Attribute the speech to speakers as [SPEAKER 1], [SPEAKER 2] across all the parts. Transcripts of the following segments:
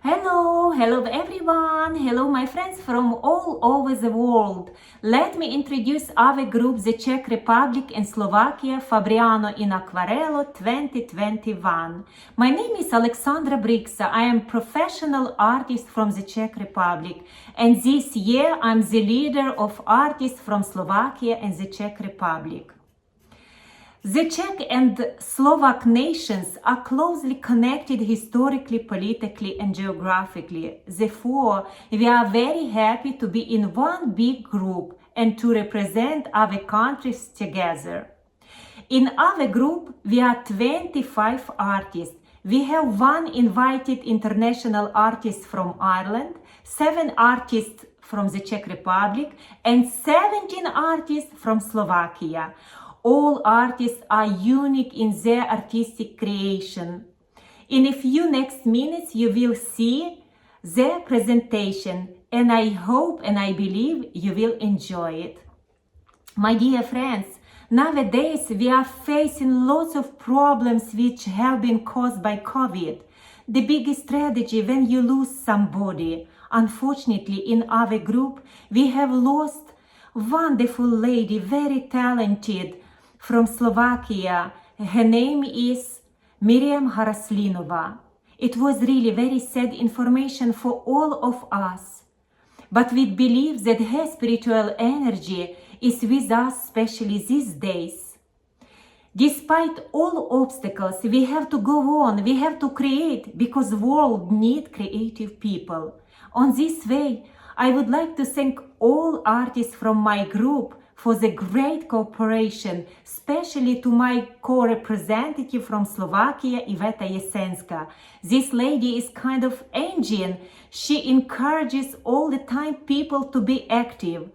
[SPEAKER 1] Hello everyone, hello my friends from all over the world. Let me introduce our group, the Czech Republic and Slovakia, Fabriane in Akvarelom 2021. My name is Alexandra Brixa. I am professional artist from the Czech Republic, and this year I'm the leader of artists from Slovakia and the Czech Republic. The Czech and Slovak nations are closely connected historically, politically, and geographically. Therefore, we are very happy to be in one big group and to represent our countries together. In our group, we are 25 artists. We have one invited international artist from Ireland, 7 artists from the Czech Republic, and 17 artists from Slovakia. All artists are unique in their artistic creation. In a few next minutes, you will see their presentation, and I hope and I believe you will enjoy it. My dear friends, nowadays we are facing lots of problems which have been caused by COVID. The biggest tragedy when you lose somebody. Unfortunately, in our group, we have lost wonderful lady, very talented, from Slovakia. Her name is Neviem. It was really very sad information for all of us. But we believe that her spiritual energy is with us, especially these days. Despite all obstacles, we have to go on, we have to create, because the world needs creative people. On this way, I would like to thank all artists from my group for the great cooperation, especially to my co-representative from Slovakia, Iveta Jesenska. This lady is kind of engine. She encourages all the time people to be active.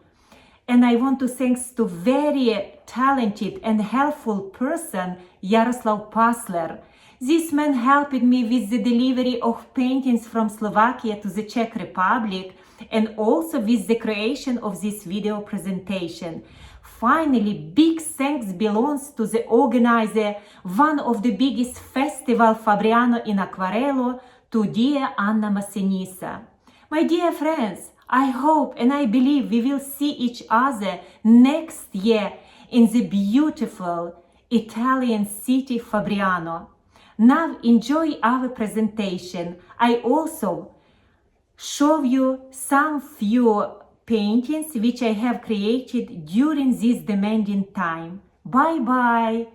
[SPEAKER 1] And I want to thank to very talented and helpful person, Jaroslav Pasler. This man helped me with the delivery of paintings from Slovakia to the Czech Republic, and also with the creation of this video presentation. Finally, big thanks belongs to the organizer, one of the biggest festival Fabriane in Akvarelom, to dear Anna Massenissa. My dear friends, I hope and I believe we will see each other next year in the beautiful Italian city Fabriane. Now enjoy our presentation. I also show you some few paintings which I have created during this demanding time. Bye bye!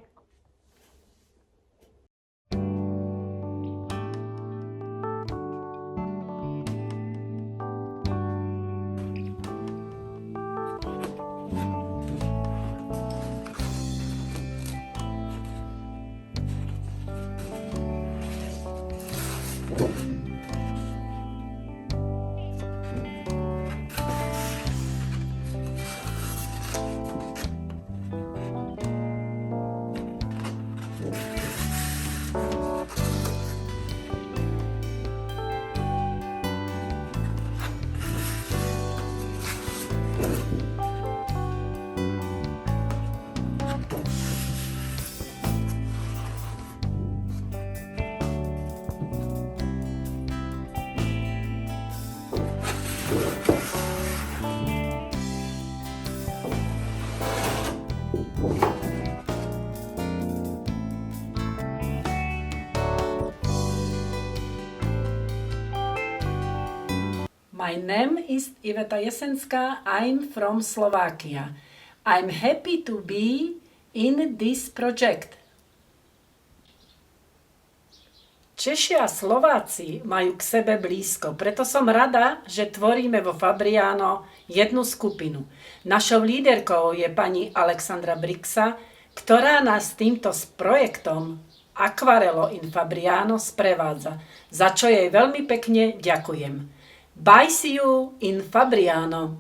[SPEAKER 2] My name is Iveta Jesenská. I'm from Slovakia. I'm happy to be in this project. Češi a Slováci majú k sebe blízko, preto som rada, že tvoríme vo Fabriane jednu skupinu. Našou líderkou je pani Alexandra Brixa, ktorá nás týmto projektom Akvarelom in Fabriane sprevádza, za čo jej veľmi pekne ďakujem. Bye, see you in Fabriane.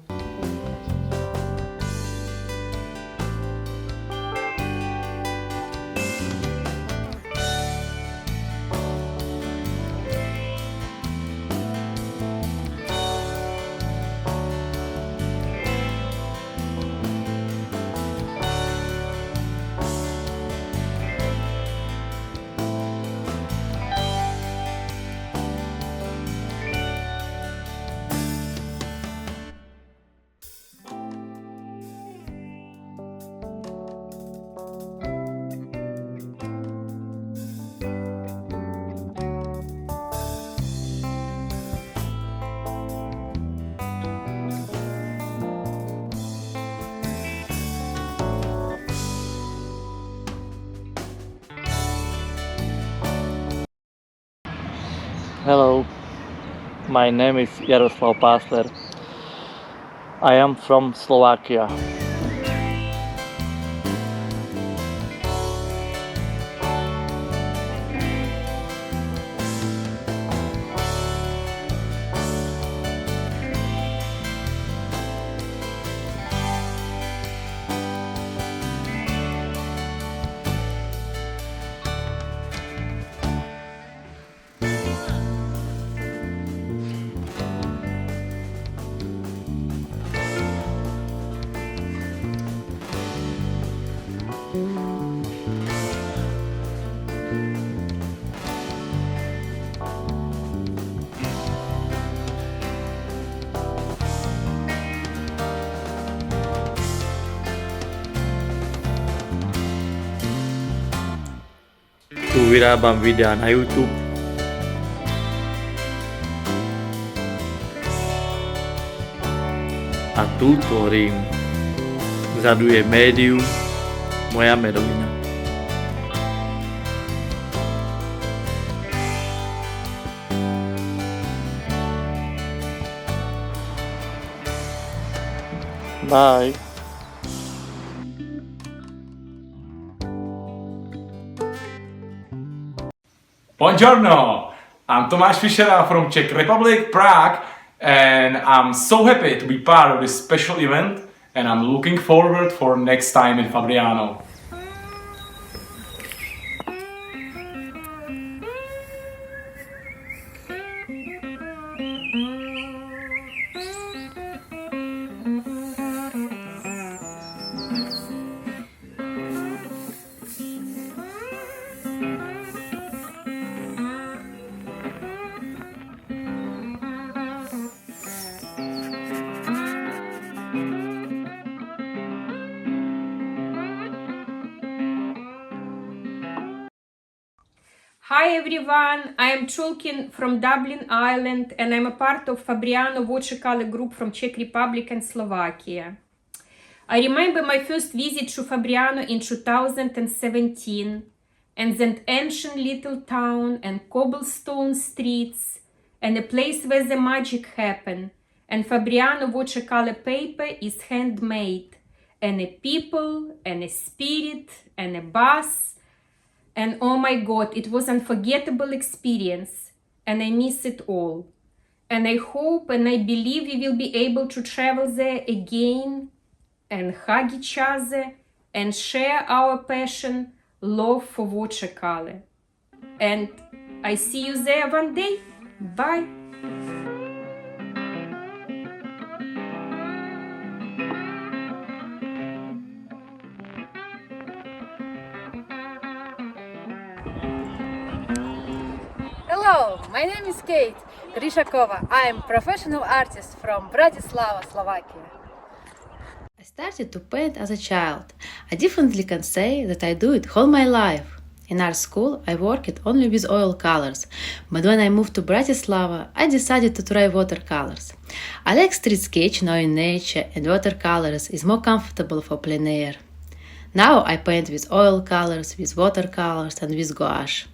[SPEAKER 3] Hello, my name is Jaroslav Pásler. I am from Slovakia. Tu vyrábam videá na YouTube. A tu tvorím. Vzadu je médium, moja medovina. Bye.
[SPEAKER 4] Buongiorno! I'm Tomáš Fischera from Czech Republic, Prague, and I'm so happy to be part of this special event, and I'm looking forward for next time in Fabriano.
[SPEAKER 1] Hi everyone, I am Chulkin from Dublin, Ireland, and I'm a part of Fabriano watercolor group from Czech Republic and Slovakia. I remember my first visit to Fabriano in 2017, and that ancient little town and cobblestone streets, and a place where the magic happened, and Fabriano watercolor paper is handmade, and a people, and a spirit, and a bus. And oh my God, it was an unforgettable experience, and I miss it all. And I hope and I believe we will be able to travel there again and hug each other and share our passion, love for watercolor. And I see you there one day. Bye.
[SPEAKER 5] Hello, my name is Kate Grishakova. I am professional artist from Bratislava, Slovakia. I started to paint as a child. I definitely can say that I do it all my life. In art school, I worked only with oil colors, but when I moved to Bratislava, I decided to try watercolors. I like street sketch, knowing nature, and watercolors is more comfortable for plein air. Now I paint with oil colors, with watercolors, and with gouache.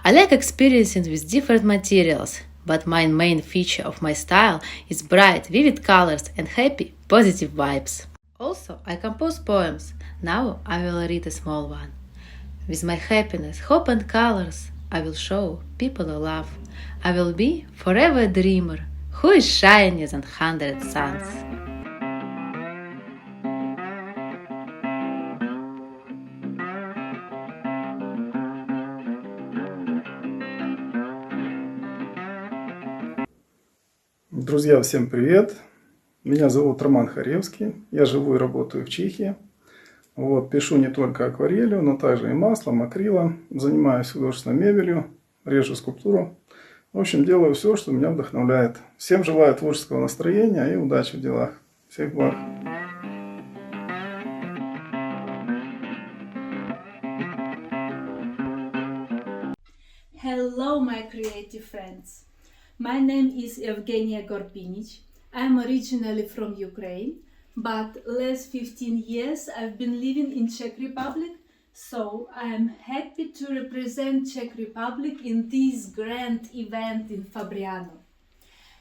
[SPEAKER 5] I like experiencing with different materials, but my main feature of my style is bright, vivid colors and happy, positive vibes. Also, I compose poems. Now I will read a small one. With my happiness, hope and colors, I will show people a love. I will be forever a dreamer, who is shining than 100 suns.
[SPEAKER 6] Друзья, всем привет! Меня зовут Роман Харевский, я живу и работаю в Чехии. Пишу не только акварелью, но также и маслом, акрилом. Занимаюсь художественной мебелью, режу скульптуру. В общем, делаю все, что меня вдохновляет. Всем желаю творческого настроения и удачи в делах. Всех благ!
[SPEAKER 7] Hello, my creative friends. My name is Evgenia Gorpinich. I'm originally from Ukraine, but last 15 years I've been living in Czech Republic, So I am happy to represent Czech Republic in this grand event in Fabriane.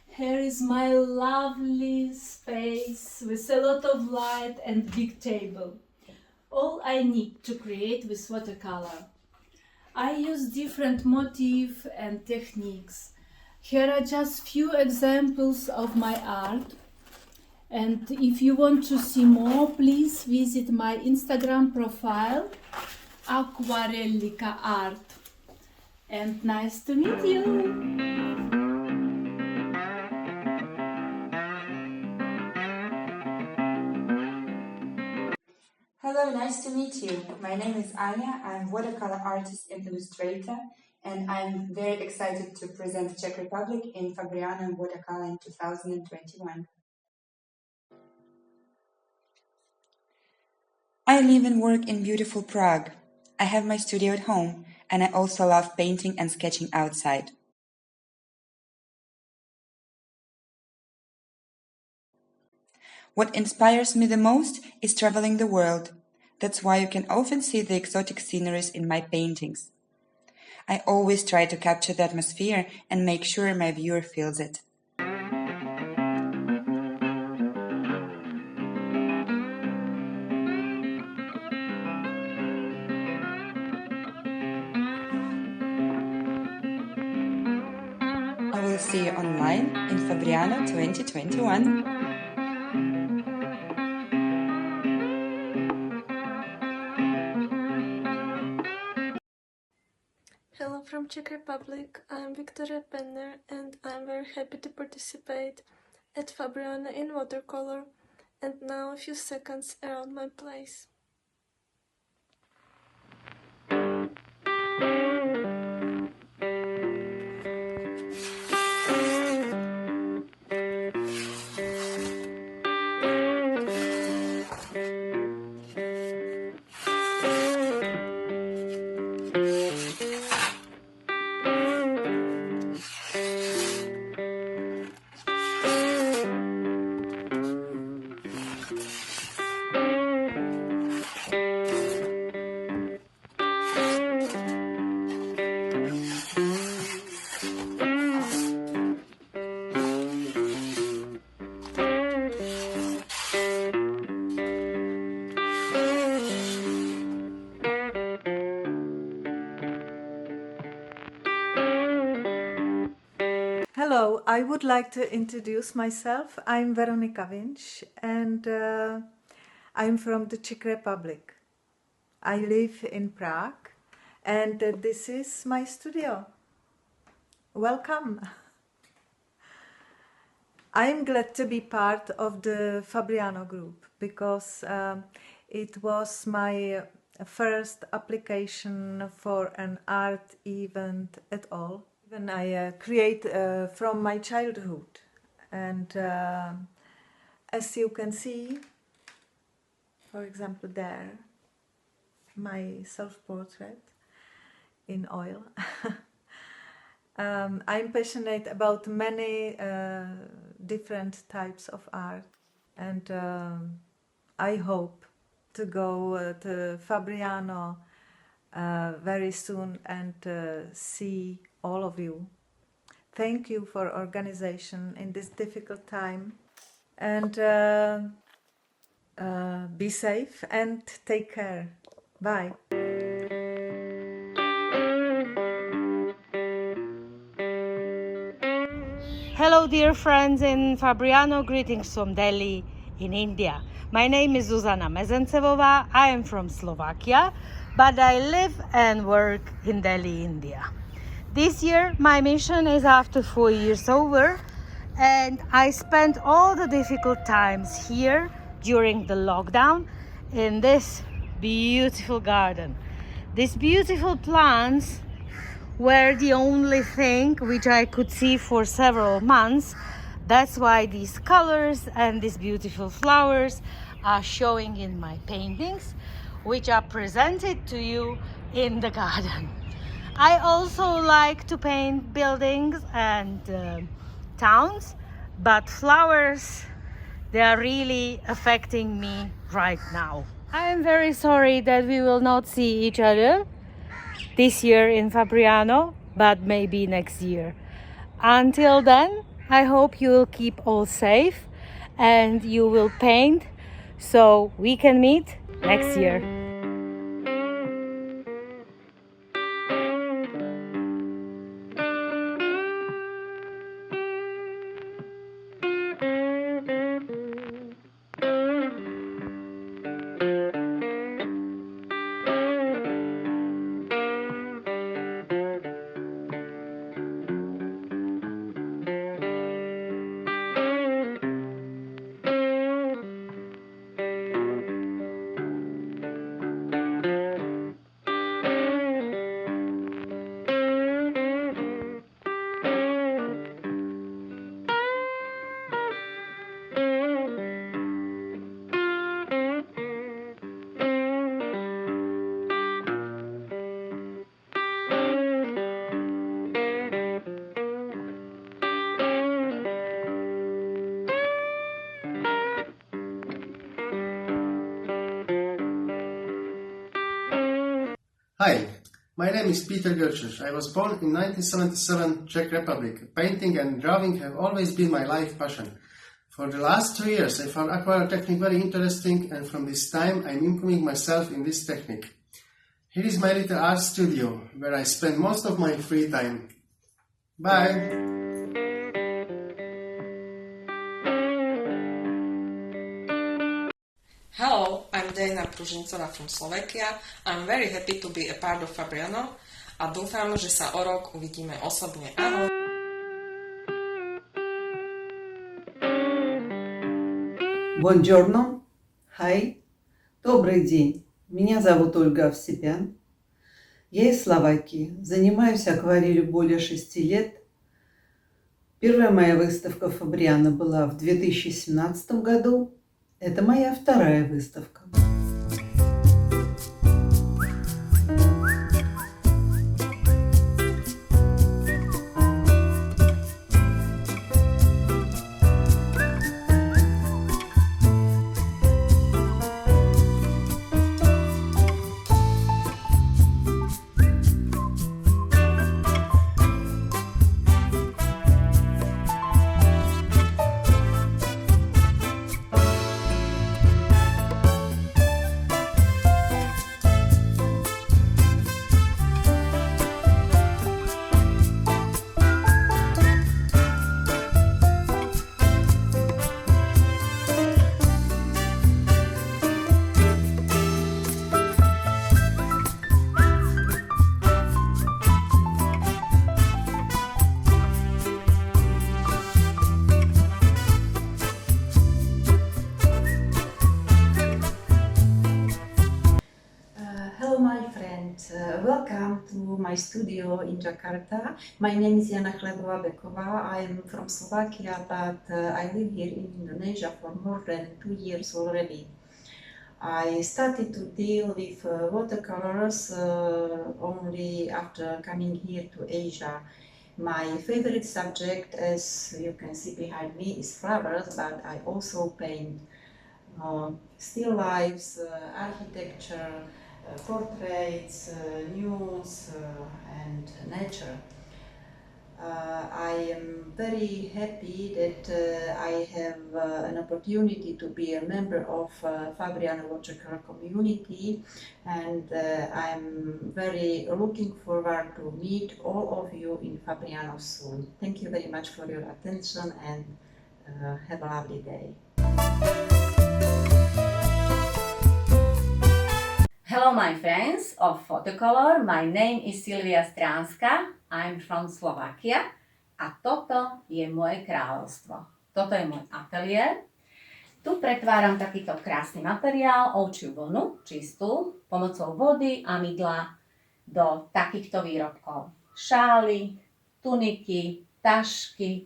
[SPEAKER 7] Here is my lovely space with a lot of light and big table. All I need to create with watercolor. I use different motifs and techniques. Here are just few examples of my art. And if you want to see more, please visit my Instagram profile, Aquarellica Art. And nice to meet you!
[SPEAKER 8] Hello, nice to meet you. My name is Anya. I'm watercolor artist and illustrator, and I'm very excited to present Czech Republic in Fabriane watercolor in 2021. I live and work in beautiful Prague. I have my studio at home, and I also love painting and sketching outside. What inspires me the most is traveling the world. That's why you can often see the exotic sceneries in my paintings. I always try to capture the atmosphere and make sure my viewer feels it. I will see you online in Fabriane 2021.
[SPEAKER 9] Hello from Czech Republic, I'm Victoria Penner and I'm very happy to participate at Fabriane in watercolor, and now a few seconds around my place.
[SPEAKER 10] Hello, I would like to introduce myself. I'm Veronika Vinč and I'm from the Czech Republic. I live in Prague and this is my studio. Welcome. I'm glad to be part of the Fabriane group because it was my first application for an art event at all. When I create from my childhood, and as you can see, for example there, my self-portrait in oil. I'm passionate about many different types of art, and I hope to go to Fabriane very soon and see all of you. Thank you for organization in this difficult time, and be safe and take care. Bye.
[SPEAKER 11] Hello dear friends in Fabriane, greetings from Delhi in India. My name is Zuzana Mezencevova. I am from Slovakia, but I live and work in Delhi, India. This year my mission is after 4 years over, and I spent all the difficult times here during the lockdown in this beautiful garden. These beautiful plants were the only thing which I could see for several months. That's why these colors and these beautiful flowers are showing in my paintings, which are presented to you in the garden. I also like to paint buildings and towns, but flowers, they are really affecting me right now. I am very sorry that we will not see each other this year in Fabriano, but maybe next year. Until then, I hope you will keep all safe and you will paint so we can meet next year.
[SPEAKER 12] Hi, my name is Peter Gerczysz. I was born in 1977, Czech Republic. Painting and drawing have always been my life passion. For the last 2 years, I found aquarel technique very interesting, and from this time, I'm improving myself in this technique. Here is my little art studio, where I spend most of my free time. Bye!
[SPEAKER 13] Hello, I'm Dana Pružincová from Slovakia. I'm very happy to be a part of Fabriano a dúfam, že sa o rok uvidíme osobne. Ahoj!
[SPEAKER 14] Buongiorno. Hi. Добрый день. Меня зовут Ольга Овсепян. Я из Словакии. Занимаюсь акварелью более 6 лет. Первая моя выставка Фабриано была в 2017 году. Это моя вторая выставка.
[SPEAKER 15] Welcome to my studio in Jakarta. My name is Jana Chlebova-Bekova. I am from Slovakia, but I live here in Indonesia for more than 2 years already. I started to deal with watercolors only after coming here to Asia. My favorite subject, as you can see behind me, is flowers, but I also paint still lifes, architecture, portraits, news, and nature. I am very happy that I have an opportunity to be a member of Fabriane watercolor community, and I'm very looking forward to meet all of you in Fabriano soon. Thank you very much for your attention, and have a lovely day.
[SPEAKER 16] Hello my friends of Photocolor, my name is Silvia Stránska, I'm from Slovakia a toto je moje kráľovstvo. Toto je môj ateliér. Tu pretváram takýto krásny materiál, ovčiu vlnu, čistú, pomocou vody a mydla do takýchto výrobkov. Šály, tuniky, tašky,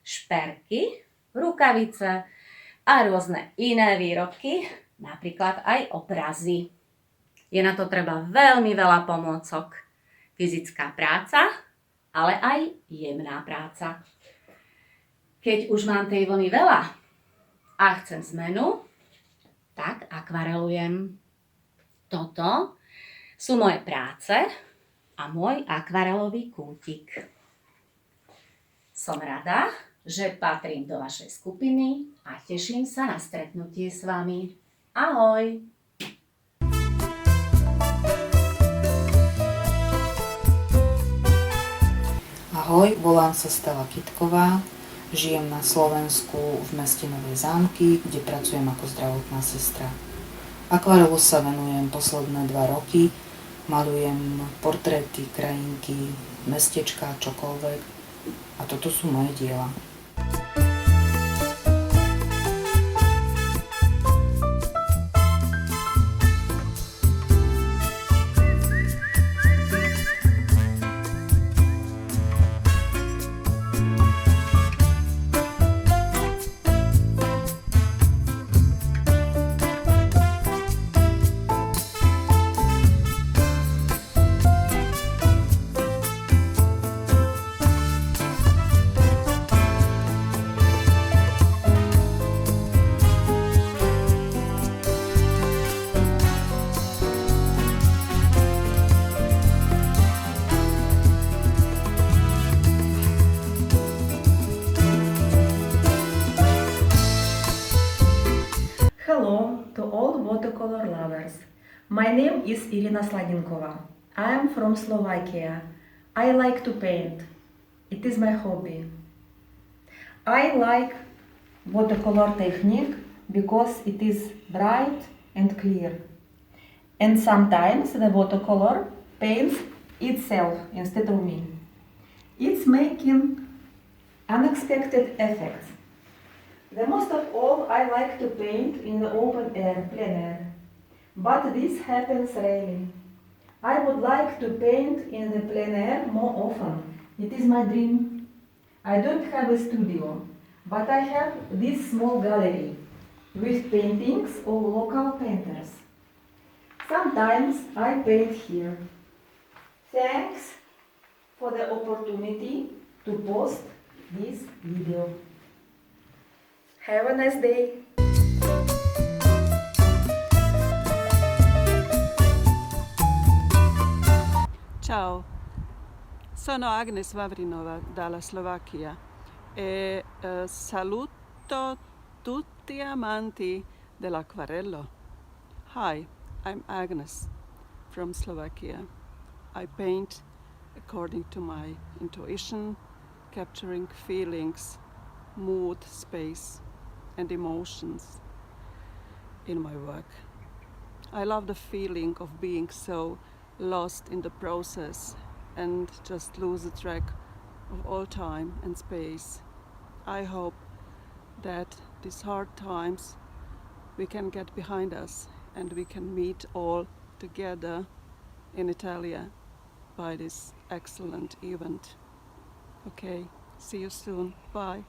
[SPEAKER 16] šperky, rukavice a rôzne iné výrobky, napríklad aj obrazy. Je na to treba veľmi veľa pomôcok. Fyzická práca, ale aj jemná práca. Keď už mám tej vlny veľa a chcem zmenu, tak akvarelujem. Toto sú moje práce a môj akvarelový kútik. Som rada, že patrím do vašej skupiny a teším sa na stretnutie s vami. Ahoj!
[SPEAKER 17] Ahoj, volám sa Stala Kitková, žijem na Slovensku v meste Nové Zámky, kde pracujem ako zdravotná sestra. Akvarelu sa venujem posledné 2 roky, malujem portréty, krajinky, mestečka, čokoľvek a toto sú moje diela.
[SPEAKER 18] Hello to all watercolor lovers. My name is Irina Sladinkova. I am from Slovakia. I like to paint. It is my hobby. I like watercolor technique because it is bright and clear. And sometimes the watercolor paints itself instead of me. It's making unexpected effects. The most of all, I like to paint in the open air, plein air. But this happens rarely. I would like to paint in the plein air more often. It is my dream. I don't have a studio, but I have this small gallery with paintings of local painters. Sometimes I paint here. Thanks for the opportunity to post this video. Have a nice day!
[SPEAKER 19] Ciao, sono Agnes Vavrinova dalla Slovakia e saluto tutti amanti dell'acquarello. Hi, I'm Agnes from Slovakia. I paint according to my intuition, capturing feelings, mood, space, and emotions in my work. I love the feeling of being so lost in the process and just lose the track of all time and space. I hope that these hard times we can get behind us and we can meet all together in Italia by this excellent event. Okay, see you soon. Bye.